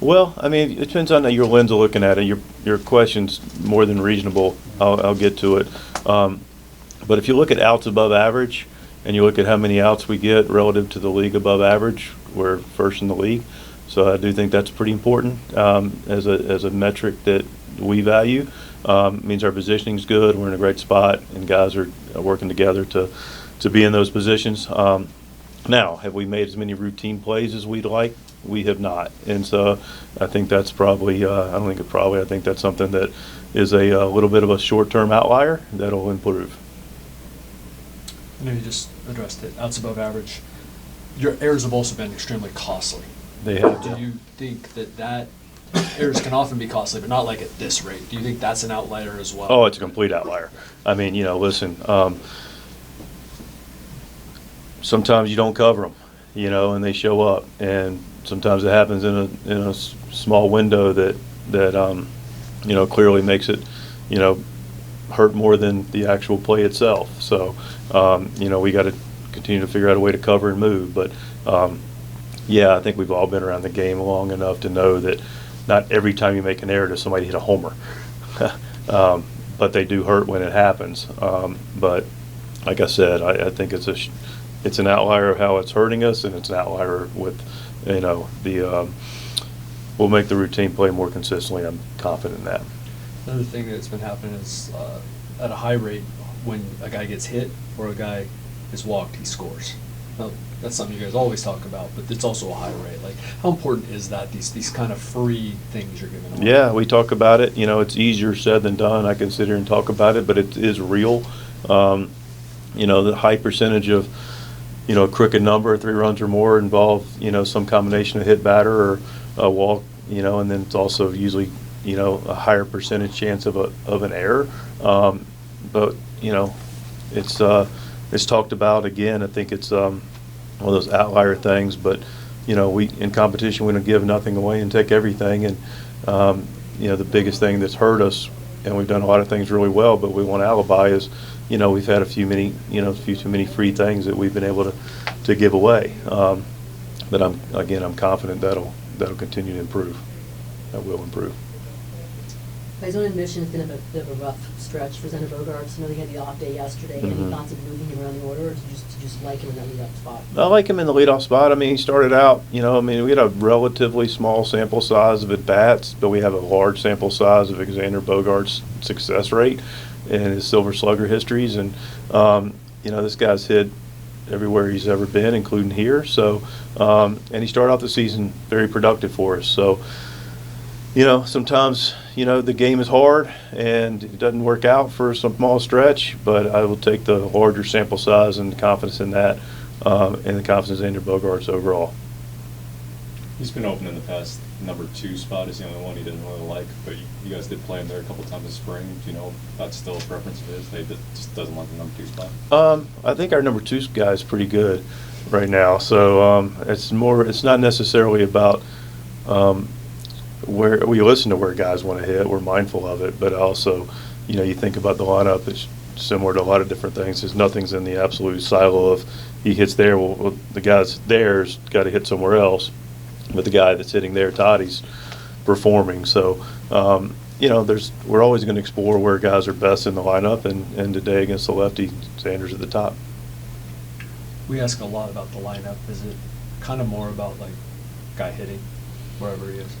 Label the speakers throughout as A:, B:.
A: Well, I mean, it depends on your lens of looking at it. Your question's more than reasonable. I'll get to it. But if you look at outs above average, and you look at how many outs we get relative to the league above average, we're first in the league. So I do think that's pretty important as a metric that we value. Means our positioning's good. We're in a great spot, and guys are working together to be in those positions. Now, have we made as many routine plays as we'd like? We have not, and so I think that's probably. I don't think it probably. I think that's something that is a little bit of a short-term outlier that'll improve.
B: I know you just addressed it. Outs above average. Your errors have also been extremely costly.
A: They have.
B: Do you think that errors can often be costly, but not like at this rate? Do you think that's an outlier as well?
A: Oh, it's a complete outlier. I mean, listen. Sometimes you don't cover them, and they show up, and sometimes it happens in a small window that clearly makes it, hurt more than the actual play itself. So, we got to continue to figure out a way to cover and move. But, yeah, I think we've all been around the game long enough to know that not every time you make an error does somebody hit a homer. But they do hurt when it happens. But like I said, I think it's an outlier of how it's hurting us, and it's an outlier with, we'll make the routine play more consistently. I'm confident in that.
B: Another thing that's been happening is at a high rate, when a guy gets hit or a guy is walked, he scores. Now, that's something you guys always talk about, but it's also a high rate. Like, how important is that, these kind of free things you're giving away?
A: Yeah, we talk about it. It's easier said than done. I can sit here and talk about it, but it is real. The high percentage of, a crooked number, 3 runs or more, involve, some combination of hit batter or a walk, and then it's also usually, a higher percentage chance of an error. But, it's talked about again. I think it's one of those outlier things, but, we in competition, we don't give nothing away and take everything. And, the biggest thing that's hurt us, and we've done a lot of things really well, but we want to alibi is, we've had a few too many free things that we've been able to give away. But I'm confident that'll continue to improve. That will improve.
C: By his own admission, it's been a bit of a rough stretch for Xander Bogaerts. I know he had the off day yesterday.
A: Mm-hmm.
C: Any thoughts of moving him around the order, or do you just like him in that leadoff spot?
A: I like him in the leadoff spot. I mean, he started out, we had a relatively small sample size of at-bats, but we have a large sample size of Xander Bogaerts' success rate and his Silver Slugger histories. And, this guy's hit everywhere he's ever been, including here. So, and he started off the season very productive for us. So, sometimes, the game is hard and it doesn't work out for some small stretch, but I will take the larger sample size and the confidence in that, and the confidence in Xander Bogaerts overall.
D: He's been open in the past. Number 2 spot is the only one he didn't really like, but you guys did play him there a couple times this spring. Do you know if that's still a preference of his? He just doesn't like the number 2 spot?
A: I think our number 2 guy is pretty good right now. So it's not necessarily about where we listen to where guys want to hit. We're mindful of it, but also, you think about the lineup. It's similar to a lot of different things. There's nothing's in the absolute silo of he hits there. Well, the guy's there's got to hit somewhere else. But the guy that's hitting there, Toddy's performing. So, we're always going to explore where guys are best in the lineup, and today against the lefty, Xander's at the top.
B: We ask a lot about the lineup. Is it kind of more about, like, guy hitting wherever he is?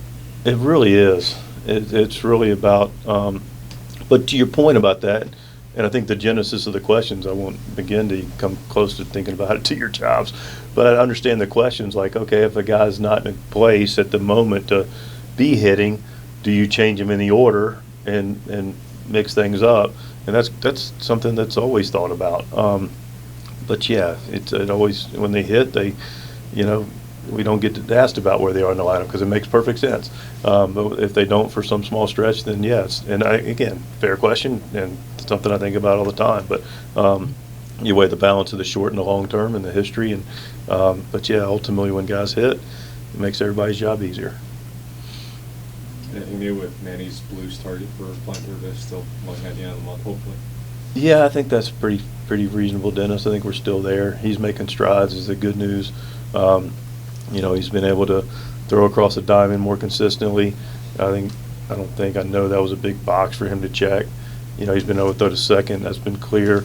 A: It really is. It's really about but to your point about that, and I think the genesis of the questions, I won't begin to come close to thinking about it to your jobs, but I understand the questions like, okay, if a guy's not in place at the moment to be hitting, do you change him in the order and mix things up? And that's something that's always thought about. But yeah, it always, when they hit, we don't get asked about where they are in the lineup because it makes perfect sense. But if they don't for some small stretch, then yes. And again, fair question and something I think about all the time. But you weigh the balance of the short and the long term and the history. And but yeah, ultimately when guys hit, it makes everybody's job easier.
D: Anything new with Manny's Blues target for playing third base? Still looking at the end of the month, hopefully.
A: Yeah, I think that's pretty reasonable, Dennis. I think we're still there. He's making strides. Is the good news. He's been able to throw across the diamond more consistently. I know that was a big box for him to check. You know, he's been able to throw to second. That's been clear.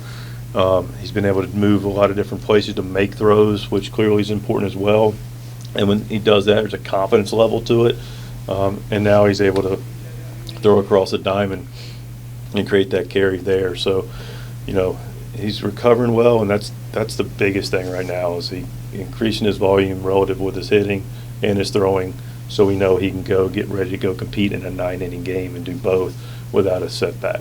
A: He's been able to move a lot of different places to make throws, which clearly is important as well. And when he does that, there's a confidence level to it. And now he's able to throw across the diamond and create that carry there. So, you know, he's recovering well, and that's the biggest thing right now is he increasing his volume relative with his hitting and his throwing, so we know he can go get ready to go compete in a 9-inning game and do both without a setback.